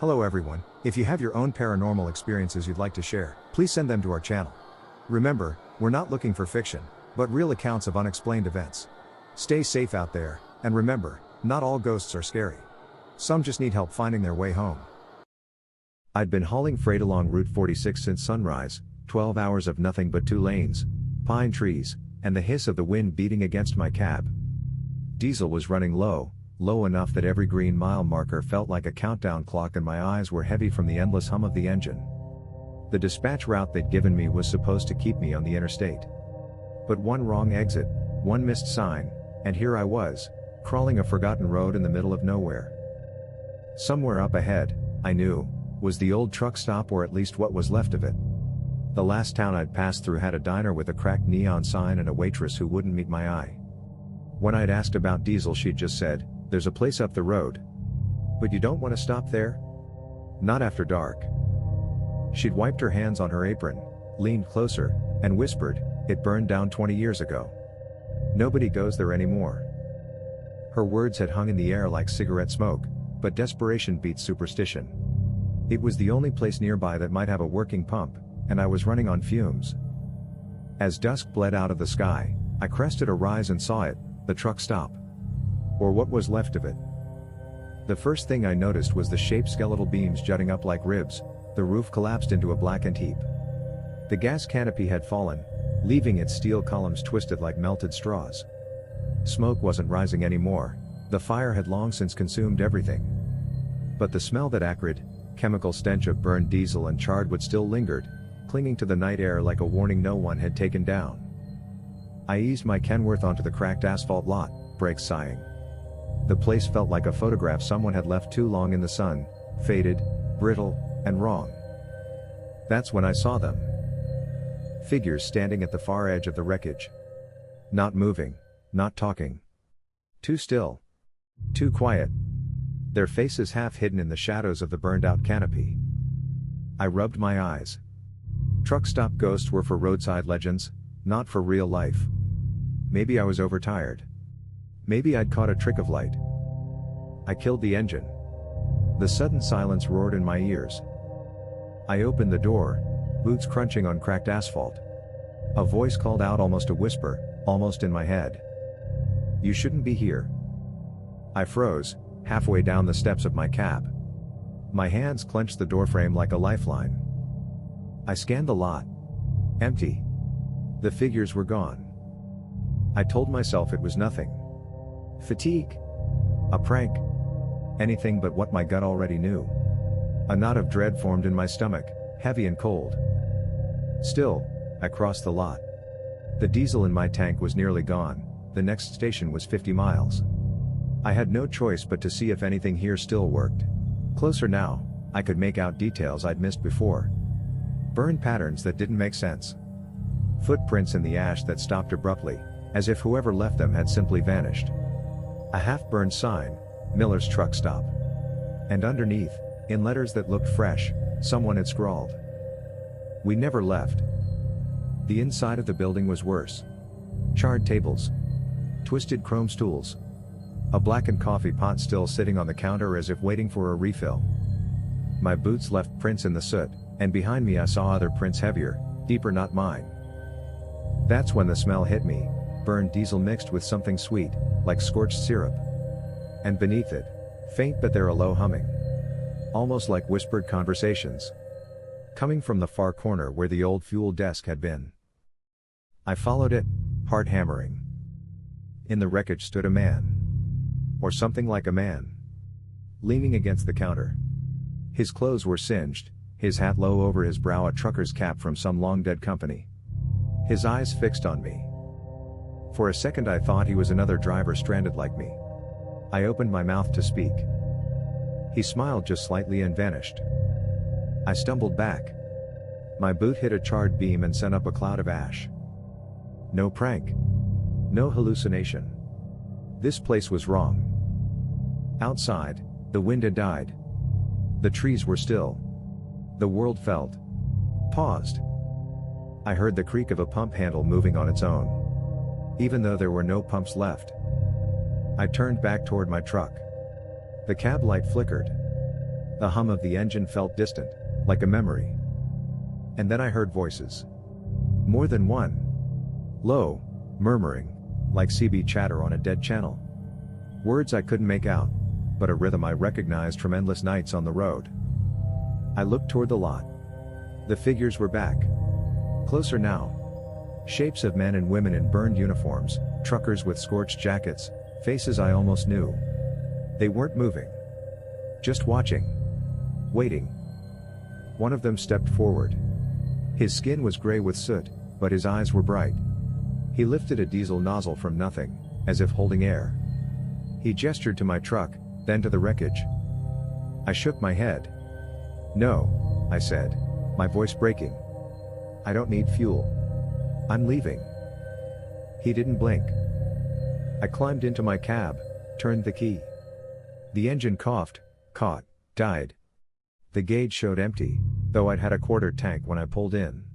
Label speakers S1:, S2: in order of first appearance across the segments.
S1: Hello everyone, if you have your own paranormal experiences you'd like to share, please send them to our channel. Remember, we're not looking for fiction, but real accounts of unexplained events. Stay safe out there, and remember, not all ghosts are scary. Some just need help finding their way home.
S2: I'd been hauling freight along Route 46 since sunrise, 12 hours of nothing but 2 lanes, pine trees, and the hiss of the wind beating against my cab. Diesel was running low enough that every green mile marker felt like a countdown clock and my eyes were heavy from the endless hum of the engine. The dispatch route they'd given me was supposed to keep me on the interstate. But one wrong exit, one missed sign, and here I was, crawling a forgotten road in the middle of nowhere. Somewhere up ahead, I knew, was the old truck stop, or at least what was left of it. The last town I'd passed through had a diner with a cracked neon sign and a waitress who wouldn't meet my eye. When I'd asked about Diesel, she'd just said, "There's a place up the road. But you don't want to stop there? Not after dark." She'd wiped her hands on her apron, leaned closer, and whispered, "It burned down 20 years ago. Nobody goes there anymore." Her words had hung in the air like cigarette smoke, but desperation beats superstition. It was the only place nearby that might have a working pump, and I was running on fumes. As dusk bled out of the sky, I crested a rise and saw it, the truck stop. Or what was left of it. The first thing I noticed was the shaped skeletal beams jutting up like ribs. The roof collapsed into a blackened heap. The gas canopy had fallen, leaving its steel columns twisted like melted straws. Smoke wasn't rising anymore, the fire had long since consumed everything. But the smell, that acrid, chemical stench of burned diesel and charred wood, still lingered, clinging to the night air like a warning no one had taken down. I eased my Kenworth onto the cracked asphalt lot, brakes sighing. The place felt like a photograph someone had left too long in the sun, faded, brittle, and wrong. That's when I saw them. Figures standing at the far edge of the wreckage. Not moving, not talking. Too still. Too quiet. Their faces half hidden in the shadows of the burned-out canopy. I rubbed my eyes. Truck stop ghosts were for roadside legends, not for real life. Maybe I was overtired. Maybe I'd caught a trick of light. I killed the engine. The sudden silence roared in my ears. I opened the door, boots crunching on cracked asphalt. A voice called out, almost a whisper, almost in my head. "You shouldn't be here." I froze, halfway down the steps of my cab. My hands clenched the doorframe like a lifeline. I scanned the lot. Empty. The figures were gone. I told myself it was nothing. Fatigue. A prank. Anything but what my gut already knew. A knot of dread formed in my stomach, heavy and cold. Still, I crossed the lot. The diesel in my tank was nearly gone, the next station was 50 miles. I had no choice but to see if anything here still worked. Closer now, I could make out details I'd missed before. Burn patterns that didn't make sense. Footprints in the ash that stopped abruptly, as if whoever left them had simply vanished. A half-burned sign, "Miller's Truck Stop." And underneath, in letters that looked fresh, someone had scrawled, "We never left." The inside of the building was worse. Charred tables. Twisted chrome stools. A blackened coffee pot still sitting on the counter as if waiting for a refill. My boots left prints in the soot, and behind me I saw other prints, heavier, deeper, not mine. That's when the smell hit me, burned diesel mixed with something sweet, like scorched syrup. And beneath it, faint but there, a low humming. Almost like whispered conversations. Coming from the far corner where the old fuel desk had been. I followed it, heart hammering. In the wreckage stood a man. Or something like a man. Leaning against the counter. His clothes were singed, his hat low over his brow, a trucker's cap from some long-dead company. His eyes fixed on me. For a second I thought he was another driver stranded like me. I opened my mouth to speak. He smiled just slightly and vanished. I stumbled back. My boot hit a charred beam and sent up a cloud of ash. No prank. No hallucination. This place was wrong. Outside, the wind had died. The trees were still. The world felt paused. I heard the creak of a pump handle moving on its own. Even though there were no pumps left. I turned back toward my truck. The cab light flickered. The hum of the engine felt distant, like a memory. And then I heard voices. More than one. Low, murmuring, like CB chatter on a dead channel. Words I couldn't make out, but a rhythm I recognized from endless nights on the road. I looked toward the lot. The figures were back. Closer now. Shapes of men and women in burned uniforms, truckers with scorched jackets, faces I almost knew. They weren't moving. Just watching. Waiting. One of them stepped forward. His skin was gray with soot, but his eyes were bright. He lifted a diesel nozzle from nothing, as if holding air. He gestured to my truck, then to the wreckage. I shook my head. No, I said, my voice breaking. I don't need fuel. I'm leaving. He didn't blink. I climbed into my cab, turned the key. The engine coughed, caught, died. The gauge showed empty, though I'd had a quarter tank when I pulled in.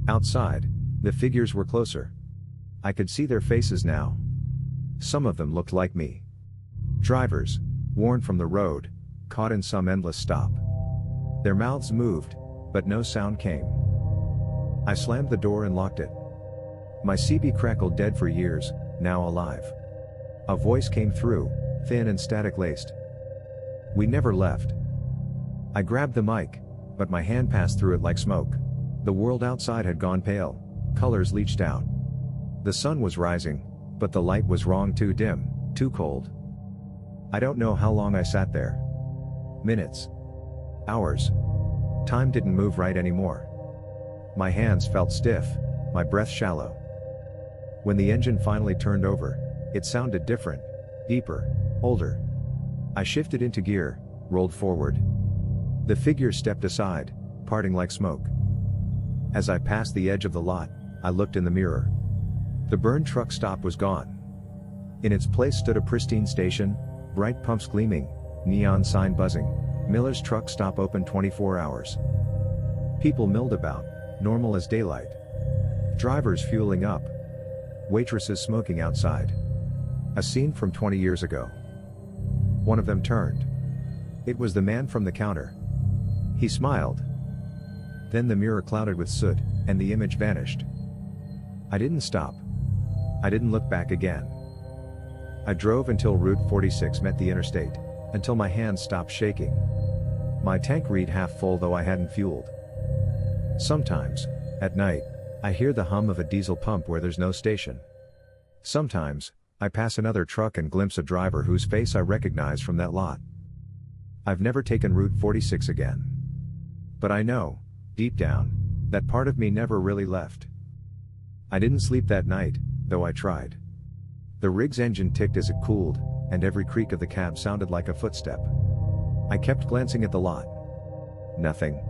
S2: Outside, the figures were closer. I could see their faces now. Some of them looked like me. Drivers, worn from the road, caught in some endless stop. Their mouths moved, but no sound came. I slammed the door and locked it. My CB crackled dead for years, now alive. A voice came through, thin and static-laced. We never left. I grabbed the mic, but my hand passed through it like smoke. The world outside had gone pale, colors leached out. The sun was rising, but the light was wrong, too dim, too cold. I don't know how long I sat there. Minutes. Hours. Time didn't move right anymore. My hands felt stiff, my breath shallow. When the engine finally turned over, it sounded different, deeper, older. I shifted into gear, rolled forward. The figure stepped aside, parting like smoke. As I passed the edge of the lot, I looked in the mirror. The burned truck stop was gone. In its place stood a pristine station, bright pumps gleaming, neon sign buzzing, Miller's truck stop open 24 hours. People milled about, normal as daylight. Drivers fueling up. Waitresses smoking outside. A scene from 20 years ago. One of them turned. It was the man from the counter. He smiled. Then the mirror clouded with soot, and the image vanished. I didn't stop. I didn't look back again. I drove until Route 46 met the interstate, until my hands stopped shaking. My tank read half full, though I hadn't fueled. Sometimes, at night, I hear the hum of a diesel pump where there's no station. Sometimes, I pass another truck and glimpse a driver whose face I recognize from that lot. I've never taken Route 46 again. But I know, deep down, that part of me never really left. I didn't sleep that night, though I tried. The rig's engine ticked as it cooled, and every creak of the cab sounded like a footstep. I kept glancing at the lot. Nothing.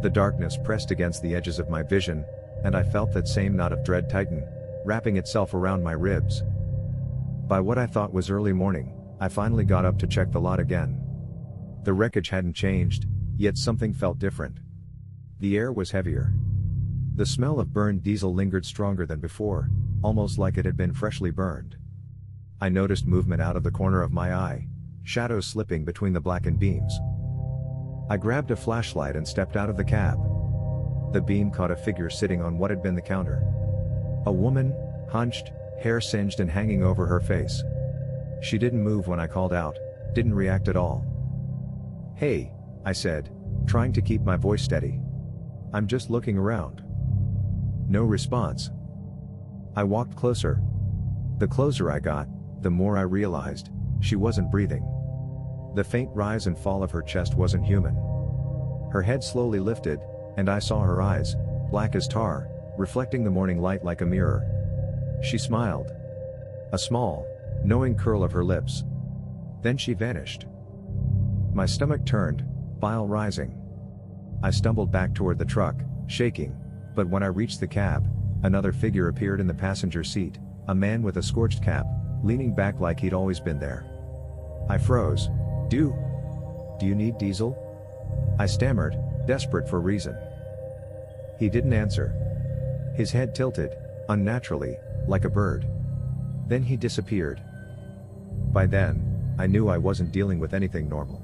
S2: The darkness pressed against the edges of my vision, and I felt that same knot of dread tighten, wrapping itself around my ribs. By what I thought was early morning, I finally got up to check the lot again. The wreckage hadn't changed, yet something felt different. The air was heavier. The smell of burned diesel lingered stronger than before, almost like it had been freshly burned. I noticed movement out of the corner of my eye, shadows slipping between the blackened beams. I grabbed a flashlight and stepped out of the cab. The beam caught a figure sitting on what had been the counter. A woman, hunched, hair singed and hanging over her face. She didn't move when I called out, didn't react at all. "Hey," I said, trying to keep my voice steady. "I'm just looking around." No response. I walked closer. The closer I got, the more I realized, she wasn't breathing. The faint rise and fall of her chest wasn't human. Her head slowly lifted, and I saw her eyes, black as tar, reflecting the morning light like a mirror. She smiled. A small, knowing curl of her lips. Then she vanished. My stomach turned, bile rising. I stumbled back toward the truck, shaking, but when I reached the cab, another figure appeared in the passenger seat, a man with a scorched cap, leaning back like he'd always been there. I froze. Do you need diesel?" I stammered, desperate for reason. He didn't answer. His head tilted, unnaturally, like a bird. Then he disappeared. By then, I knew I wasn't dealing with anything normal.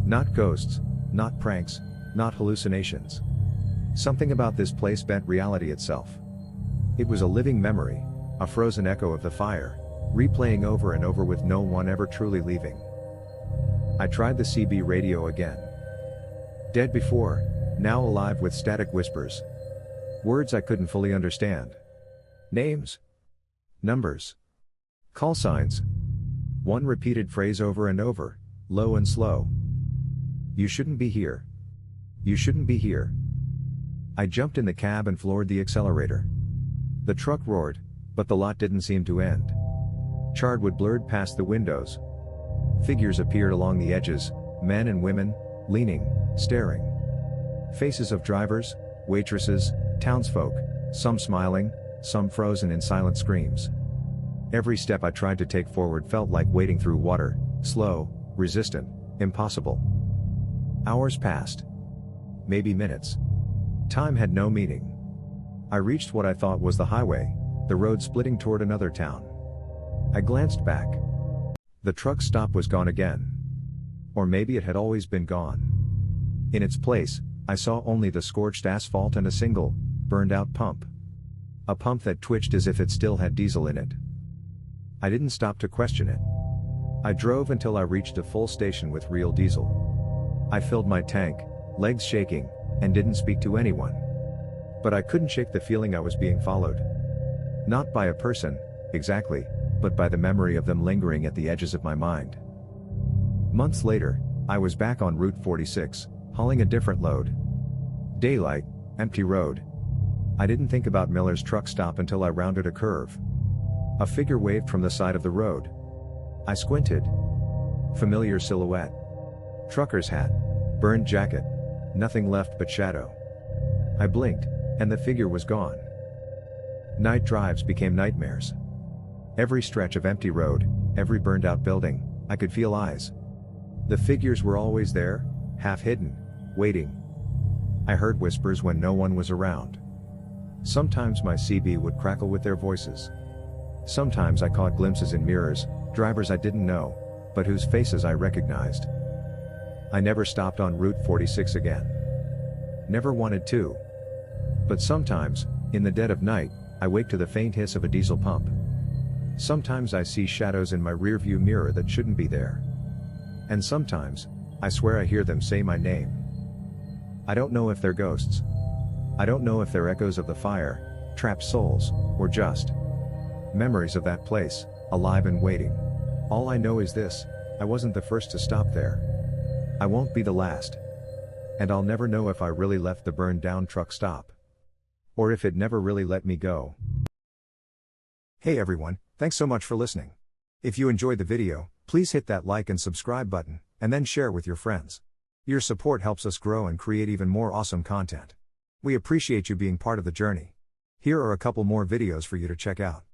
S2: Not ghosts, not pranks, not hallucinations. Something about this place bent reality itself. It was a living memory, a frozen echo of the fire, replaying over and over with no one ever truly leaving. I tried the CB radio again. Dead before, now alive with static whispers. Words I couldn't fully understand. Names. Numbers. Call signs. One repeated phrase over and over, low and slow. You shouldn't be here. You shouldn't be here. I jumped in the cab and floored the accelerator. The truck roared, but the lot didn't seem to end. Charred wood blurred past the windows. Figures appeared along the edges, men and women, leaning, staring. Faces of drivers, waitresses, townsfolk, some smiling, some frozen in silent screams. Every step I tried to take forward felt like wading through water, slow, resistant, impossible. Hours passed. Maybe minutes. Time had no meaning. I reached what I thought was the highway, the road splitting toward another town. I glanced back. The truck stop was gone again. Or maybe it had always been gone. In its place, I saw only the scorched asphalt and a single, burned-out pump. A pump that twitched as if it still had diesel in it. I didn't stop to question it. I drove until I reached a full station with real diesel. I filled my tank, legs shaking, and didn't speak to anyone. But I couldn't shake the feeling I was being followed. Not by a person, exactly, but by the memory of them lingering at the edges of my mind. Months later, I was back on Route 46, hauling a different load. Daylight, empty road. I didn't think about Miller's truck stop until I rounded a curve. A figure waved from the side of the road. I squinted. Familiar silhouette. Trucker's hat. Burned jacket. Nothing left but shadow. I blinked, and the figure was gone. Night drives became nightmares. Every stretch of empty road, every burned-out building, I could feel eyes. The figures were always there, half hidden, waiting. I heard whispers when no one was around. Sometimes my CB would crackle with their voices. Sometimes I caught glimpses in mirrors, drivers I didn't know, but whose faces I recognized. I never stopped on Route 46 again. Never wanted to. But sometimes, in the dead of night, I wake to the faint hiss of a diesel pump. Sometimes I see shadows in my rearview mirror that shouldn't be there. And sometimes, I swear I hear them say my name. I don't know if they're ghosts. I don't know if they're echoes of the fire, trapped souls, or just memories of that place, alive and waiting. All I know is this: I wasn't the first to stop there. I won't be the last. And I'll never know if I really left the burned down truck stop. Or if it never really let me go.
S1: Hey everyone, thanks so much for listening. If you enjoyed the video, please hit that like and subscribe button, and then share with your friends. Your support helps us grow and create even more awesome content. We appreciate you being part of the journey. Here are a couple more videos for you to check out.